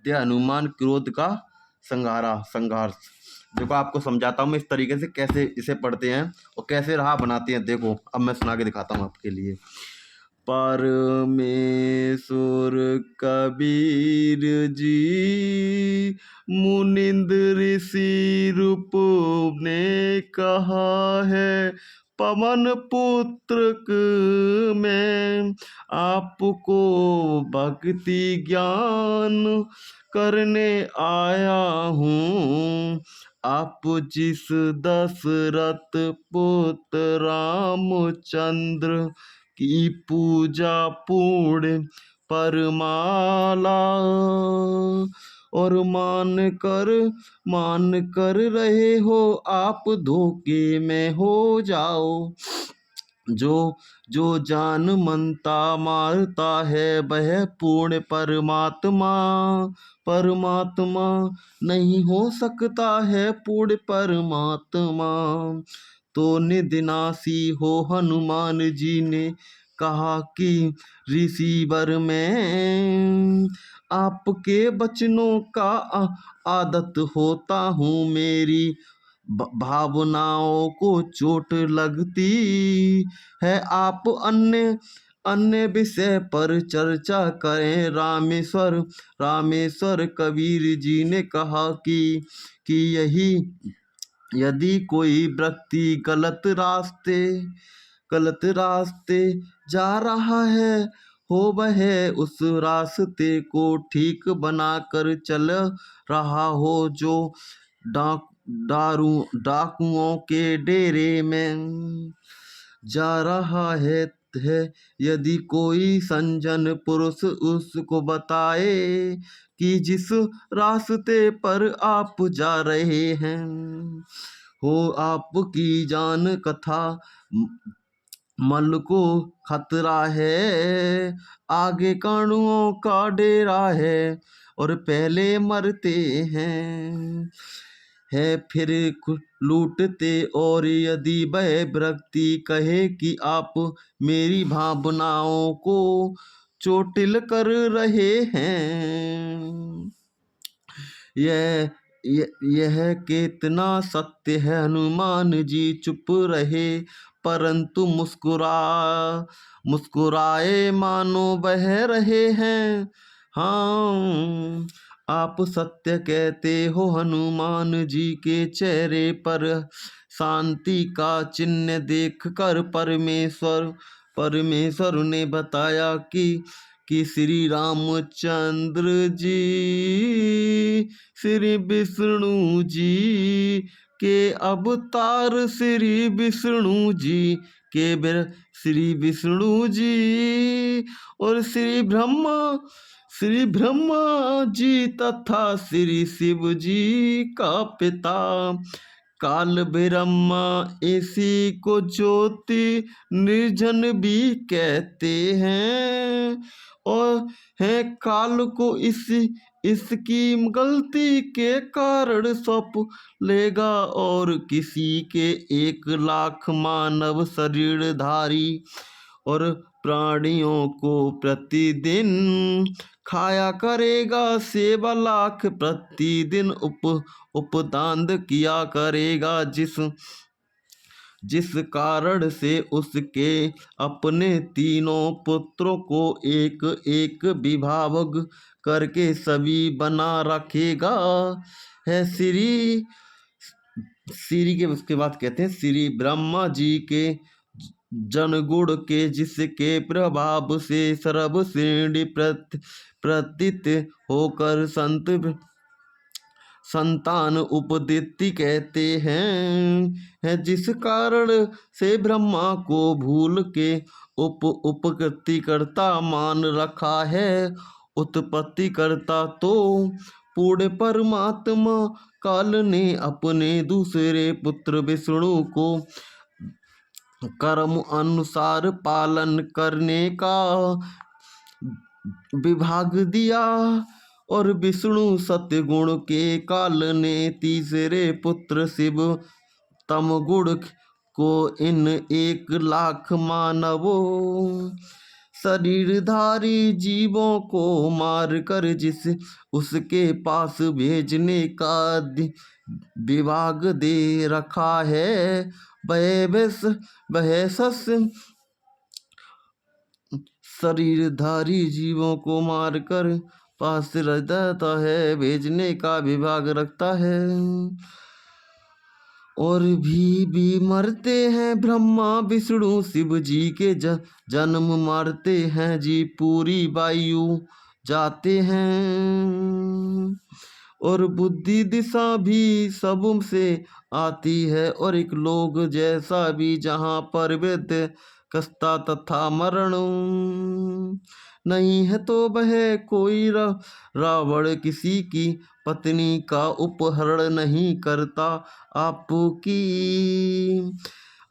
सत्य हनुमान क्रोध का संघार। देखो आपको समझाता हूँ मैं इस तरीके से कैसे इसे पढ़ते हैं और कैसे राह बनाते हैं। देखो अब मैं सुना के दिखाता हूँ आपके लिए। परमेश्वर कबीर जी मुनिंद ऋषि रूप ने कहा है, पवन पुत्र मैं आपको भक्ति ज्ञान करने आया हूँ। आप जिस दशरथ पुत्र रामचंद्र की पूजा पूर्ण परमाला और मान कर रहे हो आप, धोखे में हो जाओ। जो जान मनता मारता है वह पूर्ण परमात्मा नहीं हो सकता है पूर्ण परमात्मा। तो निदिनासी हो हनुमान जी ने कहा कि ऋषिवर में आपके वचनों का आदत होता हूँ। मेरी भावनाओं को चोट लगती है। आप अन्य विषय पर चर्चा करें। रामेश्वर कबीर जी ने कहा कि यदि कोई व्यक्ति गलत रास्ते जा रहा है हो, वह उस रास्ते को ठीक बनाकर चल रहा हो। जो डाकुओं के डेरे में जा रहा है यदि कोई सज्जन पुरुष उसको बताए कि जिस रास्ते पर आप जा रहे हैं हो आपकी जान कथा मल को खतरा है, आगे काणुओं का डेरा है और पहले मरते हैं फिर लूटते। और यदि वह व्यक्ति कहे कि आप मेरी भावनाओं को चोटिल कर रहे हैं, यह कितना सत्य है। हनुमान जी चुप रहे परंतु मुस्कुराए मानो बह रहे हैं। हाँ आप सत्य कहते हो। हनुमान जी के चेहरे पर शांति का चिन्ह देखकर परमेश्वर ने बताया कि श्री रामचंद्र जी श्री विष्णु जी के अवतार, श्री विष्णु जी और श्री ब्रह्मा जी तथा श्री शिव जी का पिता काल ब्रह्मा। इसी को ज्योति निर्जन भी कहते हैं और है काल को इसकी गलती के कारण सौंप लेगा और किसी के 1,00,000 मानव शरीरधारी और प्राणियों को प्रतिदिन खाया करेगा। 1,00,000 प्रतिदिन उपदान किया करेगा, जिस कारण से उसके अपने तीनों पुत्रों को एक एक विभाग करके सभी बना रखेगा है। श्री के उसके बाद कहते हैं श्री ब्रह्मा जी के जनगुण के, जिसके प्रभाव से सर्व श्रेणी प्रतीत होकर संतान उपदिति कहते हैं जिस कारण से ब्रह्मा को भूल के उपकृति करता मान रखा है। उत्पत्ति करता तो पूर्ण परमात्मा काल ने अपने दूसरे पुत्र विष्णु को कर्म अनुसार पालन करने का विभाग दिया और विष्णु सत्य-गुण के काल ने तीसरे पुत्र शिव तम गुण को इन 1,00,000 मानवों शरीरधारी जीवों को मार कर जिस उसके पास भेजने का विभाग दे रखा है, वह सस शरीरधारी जीवों को मारकर पास रहता है, भेजने का विभाग रखता है। और भी मरते हैं ब्रह्मा विष्णु शिव जी के जन्म मारते हैं जी, पूरी वायु जाते हैं। और बुद्धि दिशा भी सब से आती है, और एक लोग जैसा भी जहाँ पर वेद कस्ता तथा मरण नहीं है, तो वह कोई रावण किसी की पत्नी का उपहरण नहीं करता।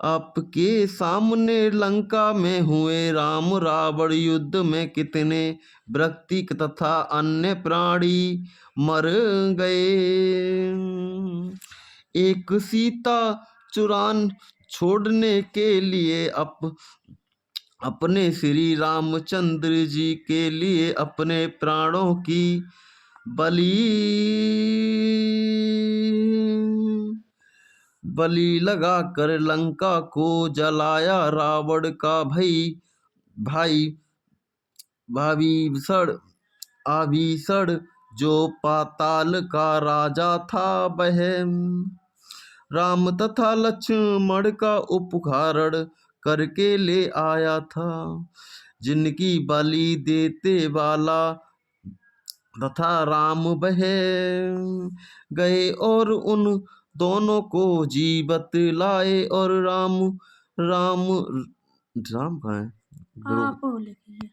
आपके सामने लंका में हुए राम रावण युद्ध में कितने व्यक्ति तथा अन्य प्राणी मर गए। एक सीता चुरान छोड़ने के लिए अपने श्री रामचंद्र जी के लिए अपने प्राणों की बलि लगा कर लंका को जलाया। रावण का भाई आभीषण जो पाताल का राजा था, वह राम तथा लक्ष्मण का उपहरण करके ले आया था। जिनकी बलि देते वाला तथा राम बह गए और उन दोनों को जीवित लाए। और राम राम राम कहाँ है? आप लिखिए।